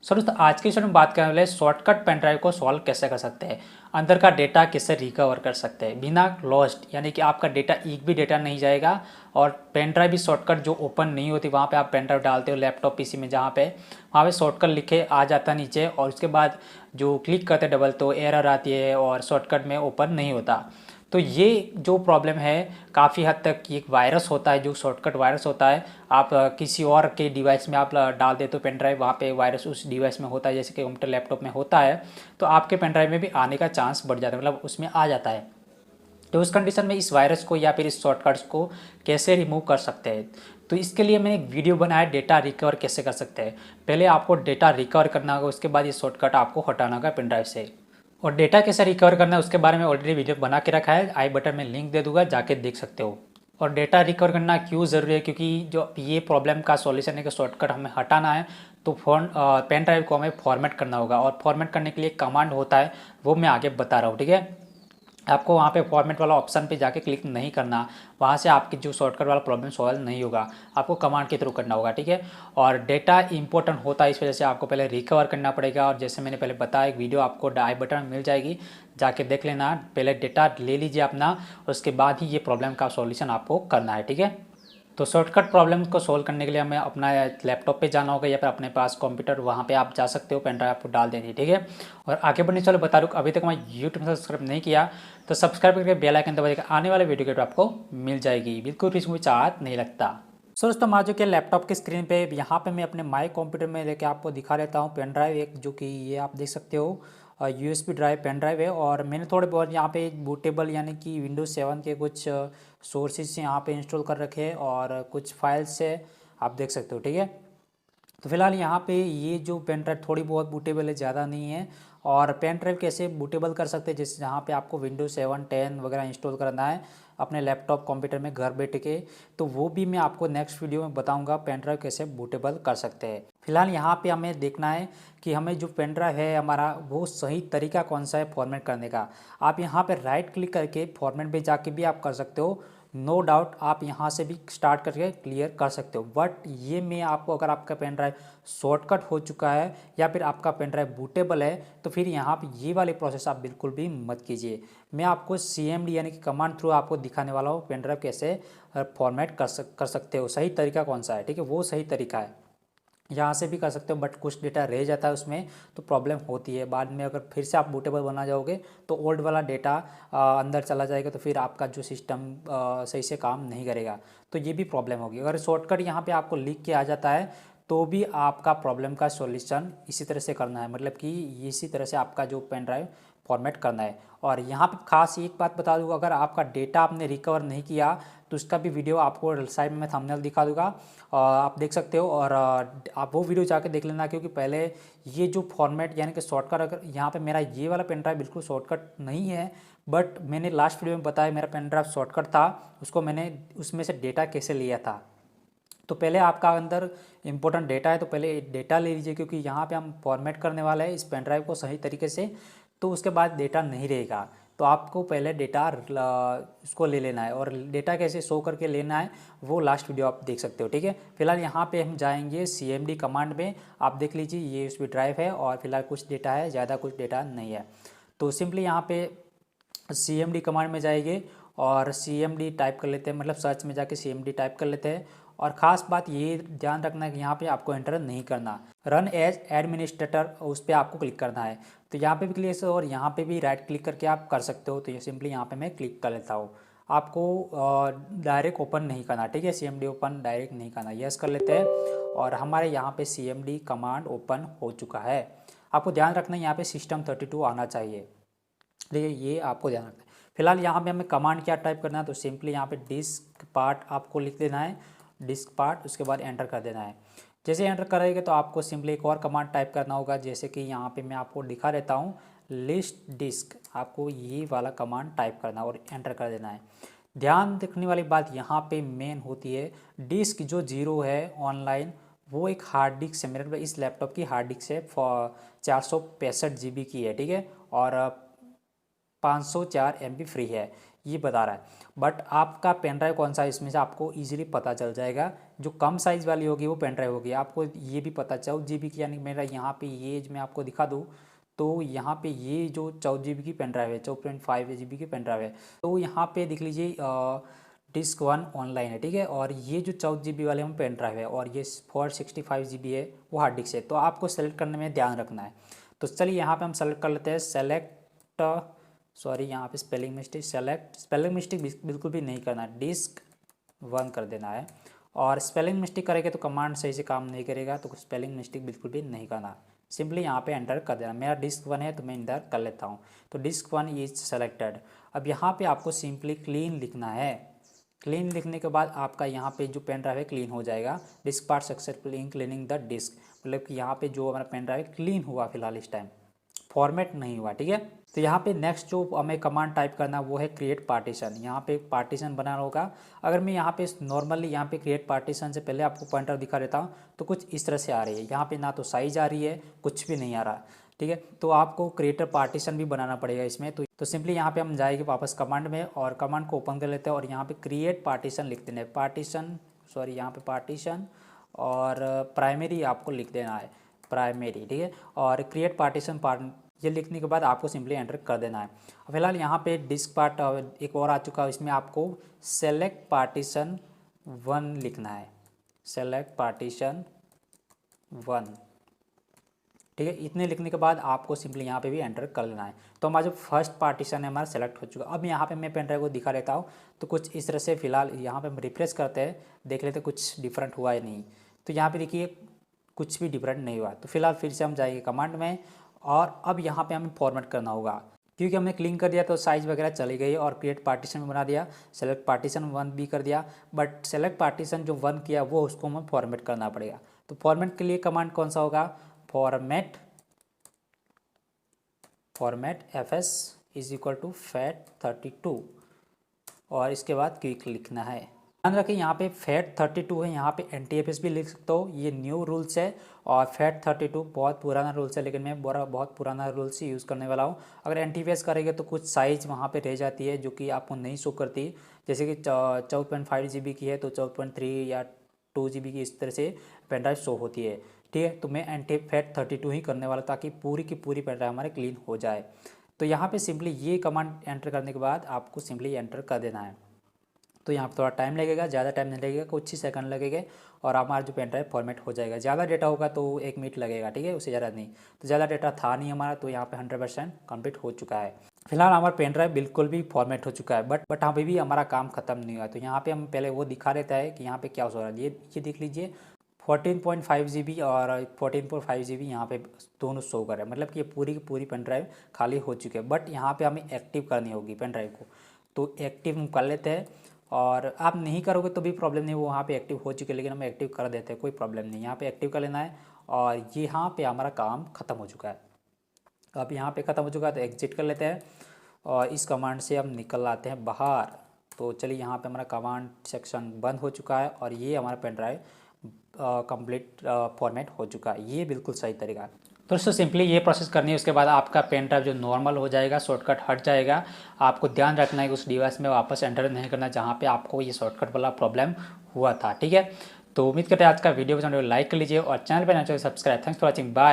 Sir दोस्तों आज की वीडियो में बात करने वाले शॉर्टकट पेन ड्राइव को सॉल्व कैसे कर सकते हैं, अंदर का डेटा कैसे रिकवर कर सकते हैं बिना लॉस्ट, यानी कि आपका डेटा एक भी डेटा नहीं जाएगा। और पेन ड्राइव भी शॉर्टकट जो ओपन नहीं होती वहाँ पे आप पेन ड्राइव डालते हो लैपटॉप पीसी में, जहाँ पे वहाँ पे शॉर्टकट लिखे आ जाता नीचे, और उसके बाद जो क्लिक करते डबल तो एरर आती है और शॉर्टकट में ओपन नहीं होता। तो ये जो प्रॉब्लम है काफ़ी हद तक एक वायरस होता है, जो शॉर्टकट वायरस होता है। आप किसी और के डिवाइस में आप डाल देते हो पेन ड्राइव, वहाँ पे वायरस उस डिवाइस में होता है, जैसे कि कंप्यूटर लैपटॉप में होता है, तो आपके पेन ड्राइव में भी आने का चांस बढ़ जाता है, मतलब उसमें आ जाता है। तो उस कंडीशन में इस वायरस को या फिर इस शॉर्टकट्स को कैसे रिमूव कर सकते हैं, तो इसके लिए मैंने एक वीडियो बनाया डेटा रिकवर कैसे कर सकते हैं। पहले आपको डेटा रिकवर करना होगा, उसके बाद ये शॉर्टकट आपको हटाना होगा पेन ड्राइव से। और डेटा कैसे रिकवर करना है उसके बारे में ऑलरेडी वीडियो बना के रखा है, आई बटन में लिंक दे दूंगा, जाके देख सकते हो। और डेटा रिकवर करना क्यों ज़रूरी है, क्योंकि जो ये प्रॉब्लम का सॉल्यूशन है कि शॉर्टकट हमें हटाना है, तो पेन ड्राइव को हमें फॉर्मेट करना होगा, और फॉर्मेट करने के लिए कमांड होता है, वो मैं आगे बता रहा हूँ, ठीक है। आपको वहाँ पे फॉर्मेट वाला ऑप्शन पे जाके क्लिक नहीं करना, वहाँ से आपकी जो शॉर्टकट वाला प्रॉब्लम सॉल्व नहीं होगा, आपको कमांड के थ्रू करना होगा, ठीक है। और डेटा इंपॉर्टेंट होता है, इस वजह से आपको पहले रिकवर करना पड़ेगा। और जैसे मैंने पहले बताया, एक वीडियो आपको आई बटन में मिल जाएगी, जाके देख लेना। पहले डेटा ले लीजिए अपना, उसके बाद ही ये प्रॉब्लम का सॉल्यूशन आपको करना है, ठीक है। तो शॉर्टकट प्रॉब्लम को सोल्व करने के लिए हमें अपना लैपटॉप पे जाना होगा, या फिर अपने पास कंप्यूटर, वहाँ पे आप जा सकते हो, पेन ड्राइव आपको डाल देनी, ठीक है। और आगे बढ़ने चलो बता दूँ, अभी तक मैं यूट्यूब में सब्सक्राइब नहीं किया तो सब्सक्राइब करके बेल आइकन दबाइएगा, आने वाले वीडियो के आपको मिल जाएगी, बिल्कुल भी इसमें चार्ज नहीं लगता। सो दोस्तों आ चुके लैपटॉप की स्क्रीन पे, यहाँ पे मैं अपने माई कंप्यूटर में लेके आपको दिखा देता हूँ पेन ड्राइव एक, जो कि ये आप देख सकते हो यूएसबी ड्राइव पेन ड्राइव है। और मैंने थोड़े बहुत यहाँ पे बूटेबल यानी कि विंडोज 7 के कुछ सोर्सेज यहाँ पे इंस्टॉल कर रखे हैं, और कुछ फाइल्स है, आप देख सकते हो, ठीक है। तो फिलहाल यहाँ पे ये जो पेन ड्राइव थोड़ी बहुत बूटेबल है, ज़्यादा नहीं है। और पेन ड्राइव कैसे बूटेबल कर सकते हैं, जैसे जहाँ पे आपको विंडोज 7 10 वगैरह इंस्टॉल करना है अपने लैपटॉप कंप्यूटर में घर बैठ के, तो वो भी मैं आपको नेक्स्ट वीडियो में बताऊंगा पेन ड्राइव कैसे बूटेबल कर सकते हैं। फिलहाल यहाँ पे हमें देखना है कि हमें जो पेन ड्राइव है हमारा, वो सही तरीका कौन सा है फॉर्मेट करने का। आप यहाँ पे राइट क्लिक करके फॉर्मेट पे जाके भी आप कर सकते हो, नो डाउट आप यहाँ से भी स्टार्ट करके क्लियर कर सकते हो। बट ये मैं आपको, अगर आपका पेन ड्राइव शॉर्टकट हो चुका है या फिर आपका पेन ड्राइव बूटेबल है, तो फिर यहाँ पे ये वाले प्रोसेस आप बिल्कुल भी मत कीजिए। मैं आपको CMD यानी कि कमांड थ्रू आपको दिखाने वाला हूँ पेन ड्राइव कैसे फॉर्मेट कर सकते हो, सही तरीका कौन सा है, ठीक है, वो सही तरीका है। यहाँ से भी कर सकते हो, बट कुछ डेटा रह जाता है उसमें, तो प्रॉब्लम होती है बाद में। अगर फिर से आप बूटेबल बना जाओगे तो ओल्ड वाला डेटा अंदर चला जाएगा, तो फिर आपका जो सिस्टम सही से काम नहीं करेगा, तो ये भी प्रॉब्लम होगी। अगर शॉर्टकट यहाँ पे आपको लिख के आ जाता है, तो भी आपका प्रॉब्लम का सॉल्यूशन इसी तरह से करना है, मतलब कि इसी तरह से आपका जो पेन ड्राइव फॉर्मेट करना है। और यहाँ पे खास एक बात बता दूँगा, अगर आपका डेटा आपने रिकवर नहीं किया तो उसका भी वीडियो आपको साइड में मैं थंबनेल दिखा दूँगा, आप देख सकते हो। और आप वो वीडियो जाके देख लेना, क्योंकि पहले ये जो फॉर्मेट यानी कि शॉर्टकट, अगर यहाँ पे मेरा ये वाला पेन ड्राइव बिल्कुल शॉर्टकट नहीं है, बट मैंने लास्ट वीडियो में बताया मेरा पेन ड्राइव शॉर्टकट था, उसको मैंने उसमें से डेटा कैसे लिया था। तो पहले आपका अंदर इंपॉर्टेंट डेटा है, तो पहले डेटा ले लीजिए, क्योंकि यहाँ पे हम फॉर्मेट करने वाले हैं इस पेन ड्राइव को सही तरीके से, तो उसके बाद डेटा नहीं रहेगा। तो आपको पहले डेटा उसको ले लेना है, और डेटा कैसे शो करके लेना है वो लास्ट वीडियो आप देख सकते हो, ठीक है। फिलहाल यहाँ पे हम जाएंगे CMD कमांड में, आप देख लीजिए ये USB ड्राइव है, और फिलहाल कुछ डेटा है, ज़्यादा कुछ डेटा नहीं है। तो सिंपली यहाँ पे CMD कमांड में जाएंगे और CMD टाइप कर लेते हैं, मतलब सर्च में जाके CMD टाइप कर लेते हैं। और ख़ास बात ये ध्यान रखना है कि यहाँ पे आपको एंटर नहीं करना, रन एज एडमिनिस्ट्रेटर उस पर आपको क्लिक करना है। तो यहाँ पे भी क्लिक, और यहाँ पे भी राइट क्लिक करके आप कर सकते हो। तो ये सिंपली यहाँ पे मैं क्लिक कर लेता हूँ, आपको डायरेक्ट ओपन नहीं करना, ठीक है, CMD ओपन डायरेक्ट नहीं करना, यस कर लेते हैं। और हमारे यहाँ पे CMD कमांड ओपन हो चुका है। आपको ध्यान रखना है यहाँ पे System32 आना चाहिए, ठीक है, ये आपको ध्यान रखना है। फिलहाल यहाँ पे हमें कमांड क्या टाइप करना है, तो सिंपली यहाँ पे डिस्क पार्ट आपको लिख देना है, डिस्क पार्ट, उसके बाद एंटर कर देना है। जैसे एंटर करेंगे तो आपको सिंपली एक और कमांड टाइप करना होगा, जैसे कि यहाँ पे मैं आपको दिखा देता हूँ, लिस्ट डिस्क, आपको ये वाला कमांड टाइप करना और एंटर कर देना है। ध्यान रखने वाली बात यहाँ पे मेन होती है, डिस्क जो 0 है ऑनलाइन, वो एक हार्ड डिस्क है, मेरे इस लैपटॉप की हार्ड डिस्क है 465 GB की है, ठीक है, और 504 MB फ्री है। ये बता रहा है। बट आपका पेन ड्राइव कौन सा है इसमें से आपको ईजिली पता चल जाएगा। जो कम साइज़ वाली होगी वो पेन ड्राइव होगी। आपको ये भी पता 14 GB की, यानी मेरा यहाँ पे ये मैं आपको दिखा दूँ तो यहाँ पे ये जो 14 GB की पेन ड्राइव है, 14.5 GB की पेन ड्राइव है, तो यहाँ पे देख लीजिए डिस्क 1 ऑनलाइन है, ठीक है। और ये जो 14 GB वाले हम पेन ड्राइव है और ये 465 GB है वो हार्ड डिस्क है। तो आपको सेलेक्ट करने में ध्यान रखना है। तो चलिए यहाँ पे हम सेलेक्ट कर लेते हैं सेलेक्ट, सॉरी यहाँ पे स्पेलिंग मिस्टेक, स्पेलिंग मिस्टेक बिल्कुल भी नहीं करना है, डिस्क 1 कर देना है। और स्पेलिंग मिस्टेक करेंगे तो कमांड सही से काम नहीं करेगा, तो स्पेलिंग मिस्टेक बिल्कुल भी नहीं करना, सिंपली यहाँ पे एंटर कर देना। मेरा डिस्क 1 है तो मैं एंटर कर लेता हूँ। तो डिस्क 1 इज सेलेक्टेड। अब यहाँ पे आपको सिंपली क्लीन लिखना है। क्लीन लिखने के बाद आपका यहाँ पे जो पेन ड्राइव है क्लीन हो जाएगा। Disk part successful in cleaning the disk, मतलब कि यहाँ पे जो हमारा पेन ड्राइव है क्लीन हुआ फिलहाल इस टाइम, फॉर्मेट नहीं हुआ, ठीक है। तो यहाँ पे नेक्स्ट जो हमें कमांड टाइप करना वो है क्रिएट पार्टीशन। यहाँ पे पार्टीशन बनाना होगा। अगर मैं यहाँ पे नॉर्मली यहाँ पे क्रिएट पार्टीशन से पहले आपको पॉइंटर दिखा देता हूँ तो कुछ इस तरह से आ रही है। यहाँ पे ना तो साइज आ रही है, कुछ भी नहीं आ रहा, ठीक है। तो आपको क्रिएटर पार्टीशन भी बनाना पड़ेगा इसमें। तो सिंपली यहाँ पे हम जाएंगे वापस कमांड में और कमांड को ओपन कर लेते हैं और यहाँ पे क्रिएट पार्टीशन लिख देना है। पार्टीशन, सॉरी यहाँ पे पार्टीशन और प्राइमरी आपको लिख देना है, प्राइमरी, ठीक है। और क्रिएट पार्टीशन ये लिखने के बाद आपको सिंपली एंटर कर देना है। फिलहाल यहाँ पे डिस्क पार्ट एक और आ चुका है, इसमें आपको सेलेक्ट पार्टीशन 1 लिखना है, सेलेक्ट पार्टीशन 1, ठीक है। इतने लिखने के बाद आपको सिंपली यहाँ पे भी एंटर कर लेना है। तो हमारा जो फर्स्ट पार्टीशन है हमारा सेलेक्ट हो चुका। अब यहाँ पे मैं पेन ड्राइव को दिखा देता हूँ तो कुछ इस तरह से फिलहाल यहाँ पे हम रिफ्रेश करते हैं, देख लेते कुछ डिफरेंट हुआ है नहीं। तो यहाँ पे देखिए कुछ भी डिफरेंट नहीं हुआ। तो फिलहाल फिर से हम जाएंगे कमांड में और अब यहाँ पे हमें फॉर्मेट करना होगा, क्योंकि हमने क्लीन कर दिया तो साइज़ वगैरह चली गई और क्रिएट पार्टीशन भी बना दिया, सेलेक्ट पार्टीशन 1 भी कर दिया। बट सेलेक्ट पार्टीशन जो 1 किया वो उसको हमें फॉर्मेट करना पड़ेगा। तो फॉर्मेट के लिए कमांड कौन सा होगा, format fs is equal to FAT32 और इसके बाद क्विक लिखना है। ध्यान रखें यहाँ पे FAT32 है, यहाँ पे NTFS भी लिख सकते हो, ये न्यू रूल्स है। और FAT32 बहुत पुराना रूल्स है, लेकिन मैं बहुत पुराना रूल्स ही यूज़ करने वाला हूँ। अगर NTFS करेंगे तो कुछ साइज़ वहाँ पे रह जाती है जो कि आपको नहीं शो करती, जैसे कि 14.5 GB की है तो 14.3 या 2 GB की इस तरह से पेन ड्राइव शो होती है, ठीक है। तो मैं FAT32 ही करने वाला ताकि पूरी की पूरी पेन ड्राइव हमारे क्लीन हो जाए। तो यहाँ पे सिंपली ये कमांड एंटर करने के बाद आपको सिंपली एंटर कर देना है। तो यहाँ पर थोड़ा टाइम लगेगा, ज़्यादा टाइम नहीं लगेगा, कुछ ही सेकंड लगेगा और हमारा जो पेन ड्राइव फॉर्मेट हो जाएगा। ज़्यादा डेटा होगा तो 1 मिनट लगेगा, ठीक है, उससे ज़्यादा नहीं। तो ज़्यादा डेटा था नहीं हमारा, तो यहाँ पे 100% कंप्लीट हो चुका है। फिलहाल हमारा पेन ड्राइव बिल्कुल भी फॉर्मेट हो चुका है, बट अभी भी हमारा काम खत्म नहीं हुआ। तो यहाँ पे हम पहले वो दिखा देता है कि यहाँ पे क्या हो रहा है। ये देख लीजिए 14.5 GB और 14.5 GB यहाँ पे दोनों शो कर रहे हैं, मतलब कि ये पूरी की पूरी पेन ड्राइव खाली हो चुकी है। बट यहाँ पे हमें एक्टिव करनी होगी पेन ड्राइव को, तो एक्टिव हम कर लेते हैं। और आप नहीं करोगे तो भी प्रॉब्लम नहीं, वो वहाँ पे एक्टिव हो चुके हैं, लेकिन हम एक्टिव कर देते हैं, कोई प्रॉब्लम नहीं। यहाँ पे एक्टिव कर लेना है और यहाँ पे हमारा काम ख़त्म हो चुका है। अब यहाँ पे ख़त्म हो चुका है तो एग्जिट कर लेते हैं और इस कमांड से हम निकल आते हैं बाहर। तो चलिए यहाँ पे हमारा कमांड सेक्शन बंद हो चुका है और ये हमारा पेन ड्राइव कंप्लीट फॉर्मेट हो चुका है। ये बिल्कुल सही तरीका है। तो दोस्तों सिंपली ये प्रोसेस करनी है, उसके बाद आपका पेन ड्राइव जो नॉर्मल हो जाएगा, शॉर्टकट हट जाएगा। आपको ध्यान रखना है कि उस डिवाइस में वापस एंटर नहीं करना जहाँ पे आपको ये शॉर्टकट वाला प्रॉब्लम हुआ था, ठीक है। तो उम्मीद करते हैं आज का वीडियो पसंद आए, लाइक कर लीजिए और चैनल पर नए हो तो subscribe. Thanks for watching, bye.